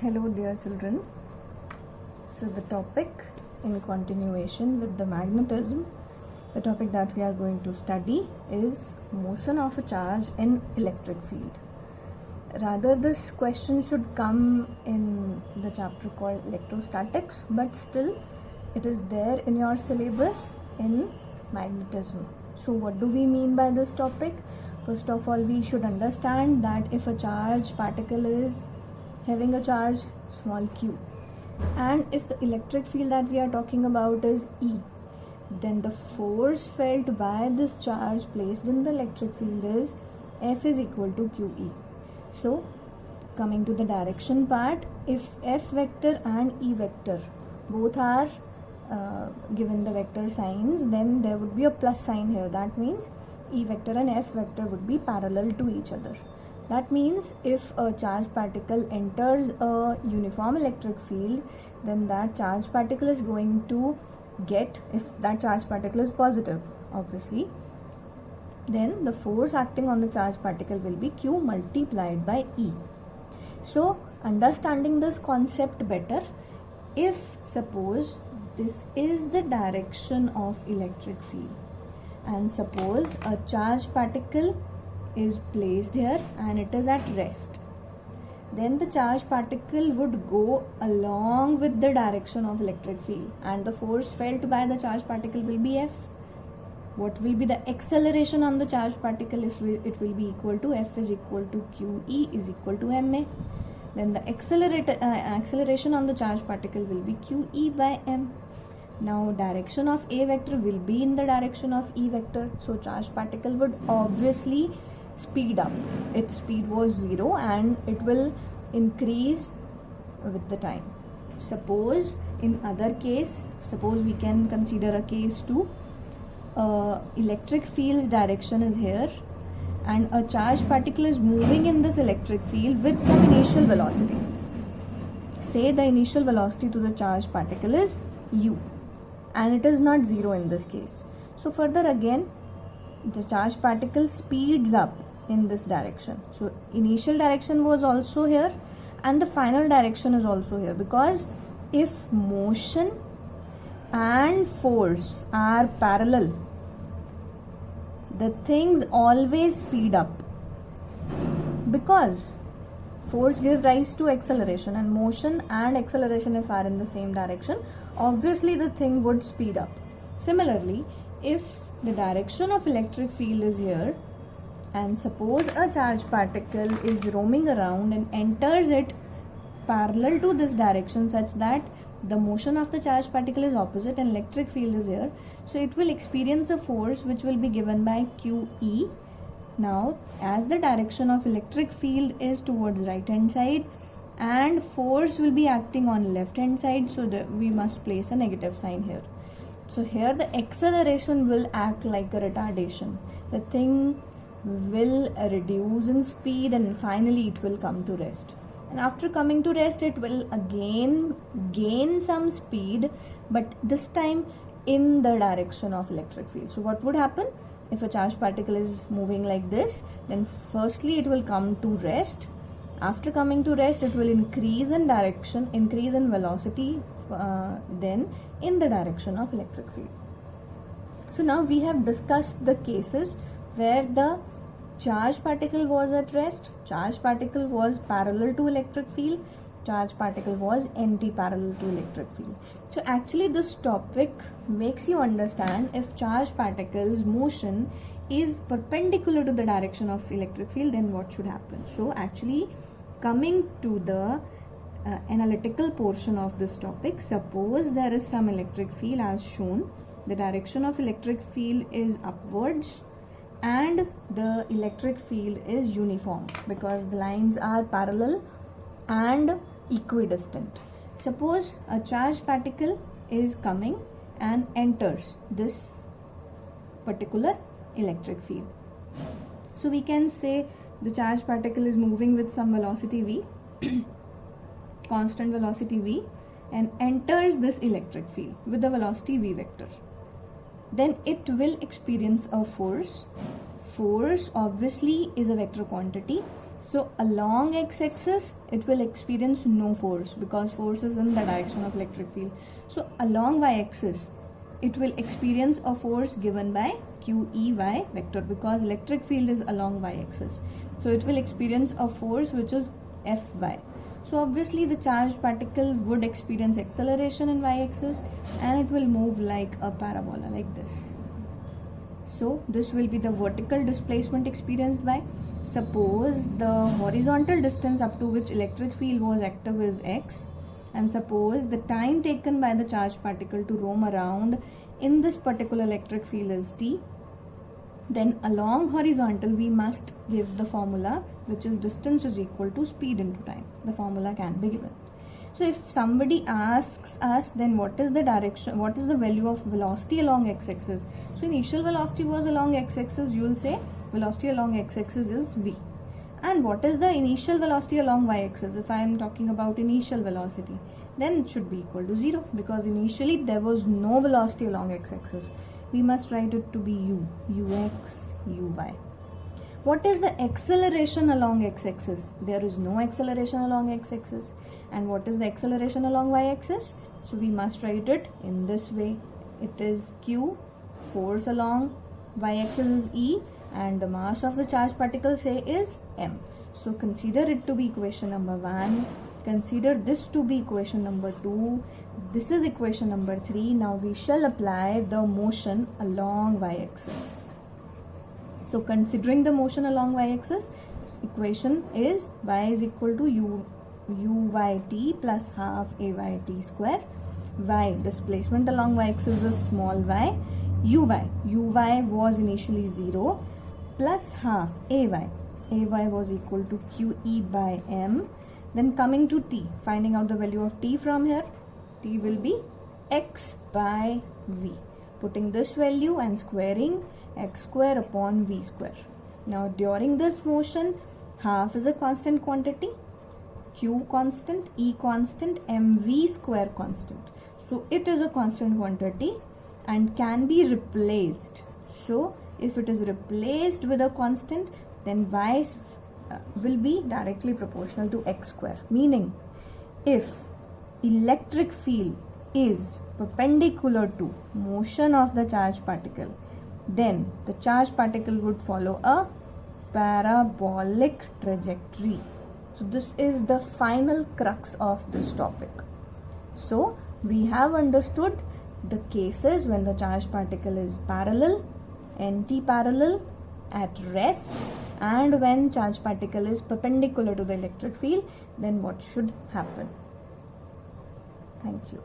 Hello dear children. So the topic in continuation with the magnetism, the topic that we are going to study is motion of a charge in electric field. Rather, this question should come in the chapter called electrostatics, but still it is there in your syllabus in magnetism. So what do we mean by this topic? First of all, we should understand that if a charged particle is having a charge small q, and if the electric field that we are talking about is E, then the force felt by this charge placed in the electric field is F is equal to QE. So coming to the direction part, if F vector and E vector both are given the vector signs, then there would be a plus sign here. That means E vector and F vector would be parallel to each other. That means if a charged particle enters a uniform electric field, then that charged particle is going to get, if that charged particle is positive obviously, then the force acting on the charged particle will be Q multiplied by E. So understanding this concept better, if suppose this is the direction of electric field and suppose a charged particle is placed here and it is at rest, then the charged particle would go along with the direction of electric field and the force felt by the charged particle will be F. What will be the acceleration on the charged particle? If it will be equal to F is equal to QE is equal to MA, then the acceleration on the charged particle will be QE by M. Now direction of A vector will be in the direction of E vector, so charged particle would obviously speed up. Its speed was 0 and it will increase with the time. Suppose in other case, suppose we can consider a case 2, electric field's direction is here and a charged particle is moving in this electric field with some initial velocity. Say the initial velocity to the charged particle is u and it is not 0 in this case. So further again the charged particle speeds up in this direction. So initial direction was also here and the final direction is also here, because if motion and force are parallel, the things always speed up, because force gives rise to acceleration and motion and acceleration if are in the same direction, obviously the thing would speed up. Similarly, if the direction of electric field is here and suppose a charged particle is roaming around and enters it parallel to this direction such that the motion of the charged particle is opposite and electric field is here, so it will experience a force which will be given by QE. Now as the direction of electric field is towards right hand side and force will be acting on left hand side, so we must place a negative sign here. So here the acceleration will act like a retardation. The thing will reduce in speed and finally it will come to rest. And after coming to rest, it will again gain some speed, but this time in the direction of electric field. So what would happen? If a charged particle is moving like this, then firstly it will come to rest. After coming to rest, it will increase in direction, increase in velocity, then in the direction of electric field. So now we have discussed the cases where the charged particle was at rest, charged particle was parallel to electric field, charged particle was anti-parallel to electric field. So actually this topic makes you understand if charged particle's motion is perpendicular to the direction of electric field, then what should happen. So actually coming to the analytical portion of this topic, suppose there is some electric field as shown, the direction of electric field is upwards and the electric field is uniform because the lines are parallel and equidistant. Suppose a charged particle is coming and enters this particular electric field. So we can say the charged particle is moving with some velocity v, constant velocity v, and enters this electric field with the velocity v vector. Then it will experience a force. Force obviously is a vector quantity So along x-axis it will experience no force because force is in the direction of electric field. So along y-axis it will experience a force given by QEY vector because electric field is along y-axis. So it will experience a force which is Fy. So obviously the charged particle would experience acceleration in y-axis and it will move like a parabola like this. So this will be the vertical displacement experienced by. Suppose the horizontal distance up to which electric field was active is x, and suppose the time taken by the charged particle to roam around in this particular electric field is t. Then along horizontal we must give the formula, which is distance is equal to speed into time. The formula can be given. So if somebody asks us then what is the direction, what is the value of velocity along x-axis? So initial velocity was along x-axis, you will say velocity along x-axis is v. And what is the initial velocity along y-axis? If I am talking about initial velocity, then it should be equal to 0 because initially there was no velocity along x-axis. We must write it to be u, ux, uy. What is the acceleration along x-axis? There is no acceleration along x-axis. And what is the acceleration along y-axis? So we must write it in this way. It is q, force along y-axis is e, and the mass of the charged particle say is m. So consider it to be equation number 1. Consider this to be equation number 2. This is equation number 3. Now we shall apply the motion along y-axis. So considering the motion along y-axis, equation is y is equal to uyt plus half ayt square. Y, displacement along y-axis is small y. Uy was initially 0 plus half ay was equal to qe by m. Then coming to t, finding out the value of t from here, t will be x by v. Putting this value and squaring, x square upon v square. Now during this motion, half is a constant quantity, q constant, e constant, mv square constant. So it is a constant quantity and can be replaced. So if it is replaced with a constant, then y will be directly proportional to x square. Meaning, if electric field is perpendicular to motion of the charged particle, then the charged particle would follow a parabolic trajectory. So this is the final crux of this topic. So we have understood the cases when the charged particle is parallel, anti-parallel, at rest, and when charged particle is perpendicular to the electric field, then what should happen. Thank you.